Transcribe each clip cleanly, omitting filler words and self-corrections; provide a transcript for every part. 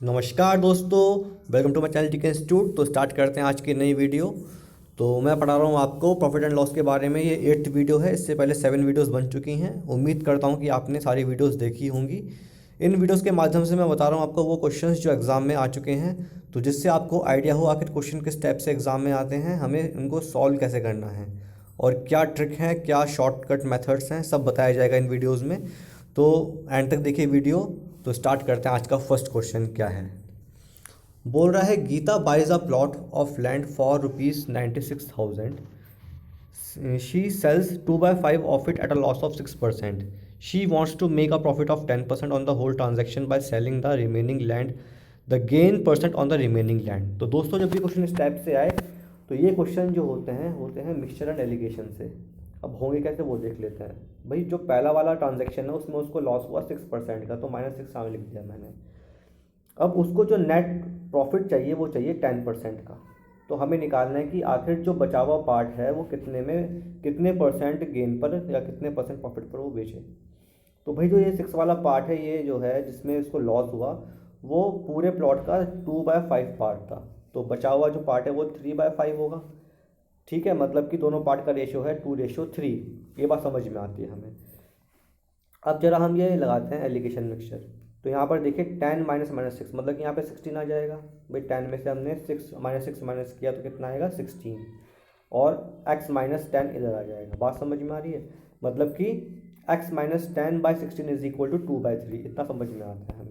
नमस्कार दोस्तों, welcome to my channel टीके इंस्टीट्यूट। तो स्टार्ट करते हैं आज की नई वीडियो। तो मैं पढ़ा रहा हूँ आपको प्रॉफिट एंड लॉस के बारे में। ये 8th वीडियो है। इससे पहले 7 वीडियोस बन चुकी हैं। उम्मीद करता हूँ कि आपने सारी वीडियोस देखी होंगी। इन वीडियोस के माध्यम से मैं बता रहा हूँ आपको वो क्वेश्चंस जो एग्ज़ाम में आ चुके हैं, तो जिससे आपको आइडिया हो आखिर क्वेश्चन किस टाइप से एग्ज़ाम में आते हैं, हमें उनको सॉल्व कैसे करना है और क्या ट्रिक है, क्या शॉर्टकट मेथड्स हैं, सब बताया जाएगा इन वीडियोज़ में। तो एंड तक देखिए वीडियो। तो स्टार्ट करते हैं। आज का फर्स्ट क्वेश्चन क्या है। बोल रहा है, Geeta buys a plot of land for ₹96,000। She sells 2/5 of it at a loss of 6%। She wants to make a profit of 10% on the whole transaction by selling the remaining land, the gain percent on the remaining land. तो दोस्तों, जब भी question इस type से आए तो ये question जो होते हैं मिक्सचर एंड एलिगेशन से। अब होंगे कैसे वो देख लेते हैं। भाई, जो पहला वाला ट्रांजेक्शन है उसमें उसको लॉस हुआ 6% का, तो -6 सामने लिख दिया मैंने। अब उसको जो नेट प्रॉफिट चाहिए वो चाहिए 10% का। तो हमें निकालना है कि आखिर जो बचा हुआ पार्ट है वो कितने परसेंट गेन पर या कितने परसेंट प्रॉफिट पर वो बेचे। तो भाई, जो ये 6 वाला पार्ट है, ये जो है जिसमें इसको लॉस हुआ, वो पूरे प्लॉट का 2/5 पार्ट था। तो बचा हुआ जो पार्ट है वो 3/5 होगा। ठीक है, मतलब कि दोनों पार्ट का रेशियो है 2:3। ये बात समझ में आती है हमें। अब जरा हम ये लगाते हैं एलिगेशन मिक्सचर। तो यहाँ पर देखिए 10 माइनस माइनस 6, मतलब कि यहाँ पे 16 आ जाएगा। भाई, 10 में से हमने 6 माइनस किया तो कितना आएगा 16, और x माइनस 10 इधर आ जाएगा। बात समझ में आ रही है। मतलब कि x minus 10/16 is equal to 2/3। इतना समझ में आता है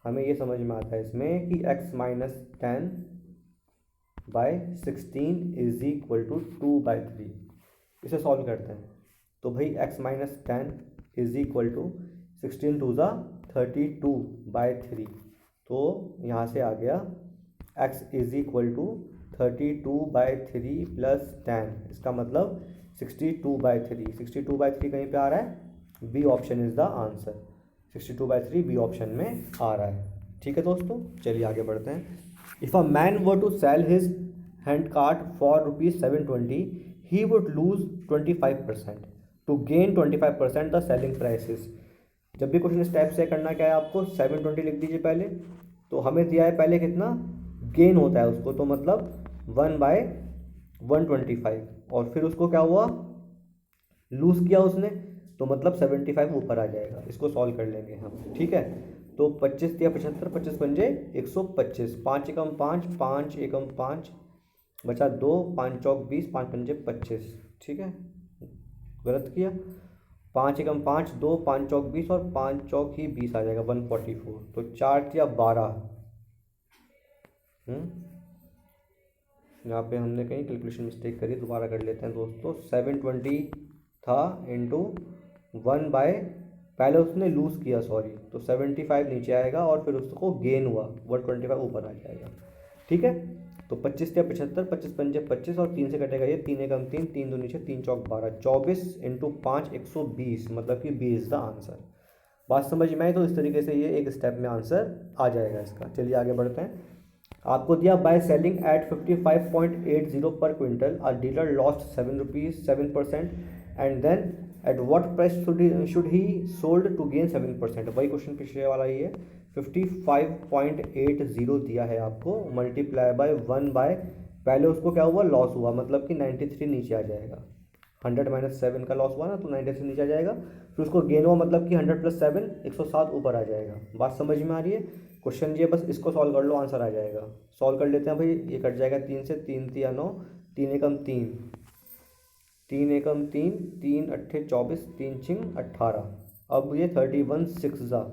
हमें ये समझ में आता है इसमें कि x minus 10/16 is equal to 2/3। इसे सॉल्व करते हैं। तो भाई x minus 10 is equal to 16 टू ज़ा 32/3। तो यहाँ से आ गया x is equal to 32/3 plus 10। इसका मतलब 62/3। 62/3 कहीं पे आ रहा है, B option is the answer. 62/3 B option में आ रहा है। ठीक है दोस्तों, चलिए आगे बढ़ते हैं। If a man were to sell his hand cart for ₹720, he would lose 25%। To gain 25% the selling prices. जब भी क्वेश्चन इस टाइप से करना क्या है आपको, 720 लिख दीजिए पहले। तो हमें दिया है पहले कितना गेन होता है उसको, तो मतलब 1/125। और फिर उसको क्या हुआ, लूज़ किया उसने, तो मतलब 75 ऊपर आ जाएगा। इसको सॉल्व कर लेंगे हम। ठीक है, तो 25 दिया 75, 25 पंजे 125, 5 एकम 5, 5 एकम 5, बचा 2, 5 चौक 20, 5 पंजे 25। ठीक है, गलत किया। 5 एकम 5, 2, 5 चौक 20 और 5 चौक ही 20 आ जाएगा 144। तो 4 या 12। यहाँ पे हमने कहीं कैलकुलेशन मिस्टेक करी, दोबारा कर लेते हैं दोस्तों। 720 था इंटू 1 बाय, पहले उसने लूज़ किया सॉरी, तो 75 नीचे आएगा और फिर उसको गेन हुआ 125 ऊपर आ जाएगा। ठीक है, तो 25 या 75, 25 पंजे 25 और 3 से कटेगा ये, 3 एकम 3, 3 दो नीचे, 3 चौक 12, 24 इंटू 5 120, मतलब कि बी इज़ द आंसर। बात समझ में आई। तो इस तरीके से ये एक स्टेप में आंसर आ जाएगा इसका। चलिए आगे बढ़ते हैं। आपको दिया by selling at 55.80 per quintal, a dealer lost 7 rupees 7%, and then at what price should he sold to gain 7%। वही क्वेश्चन पिछले वाला ही है। 55.80 दिया है आपको, मल्टीप्लाई बाय 1 बाय, पहले उसको क्या हुआ, लॉस हुआ, मतलब कि 93 नीचे आ जाएगा। 100 माइनस 7 का लॉस हुआ ना, तो 93 नीचे आ जाएगा। फिर उसको गेन हुआ, मतलब कि 100 प्लस 7 107 ऊपर आ जाएगा। बात समझ में आ रही है। क्वेश्चन ये बस इसको सॉल्व कर लो, आंसर आ जाएगा। सॉल्व कर लेते हैं भाई। ये कट जाएगा 3 से, 3 तिया 9, 3 एकम 3, 3 एकम 3, 3 अट्ठे 24, 3 छिंग 18। अब ये 31 6 ज़ा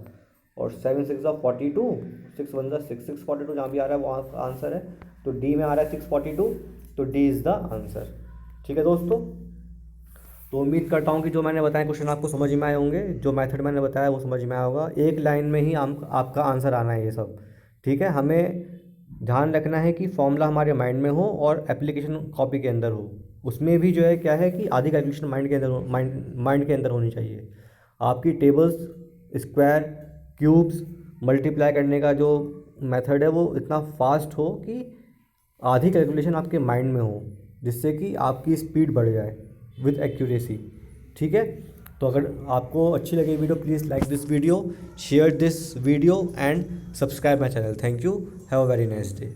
और 7 6 ज़ा 42, 6 1 ज़ा 6, 642 जहाँ भी आ रहा है वो आंसर है। तो डी में आ रहा है 642, तो डी इज़ द आंसर। ठीक है दोस्तों, तो उम्मीद करता हूँ कि जो मैंने बताया क्वेश्चन आपको समझ में आए होंगे। जो मेथड मैंने बताया वो समझ में आया होगा। एक लाइन में ही आपका आंसर आना है ये सब। ठीक है, हमें ध्यान रखना है कि फॉर्मूला हमारे माइंड में हो और एप्लीकेशन कॉपी के अंदर हो। उसमें भी जो है क्या है कि आधी कैलकुलेशन माइंड के अंदर होनी चाहिए। आपकी टेबल्स, स्क्वायर, क्यूब्स, मल्टीप्लाई करने का जो मेथड है वो इतना फास्ट हो कि आधी कैलकुलेशन आपके माइंड में हो, जिससे कि आपकी स्पीड बढ़ जाए विद एक्यूरेसी। ठीक है, तो अगर आपको अच्छी लगी video, please like this video, share this video and subscribe my channel. Thank you, have a very nice day.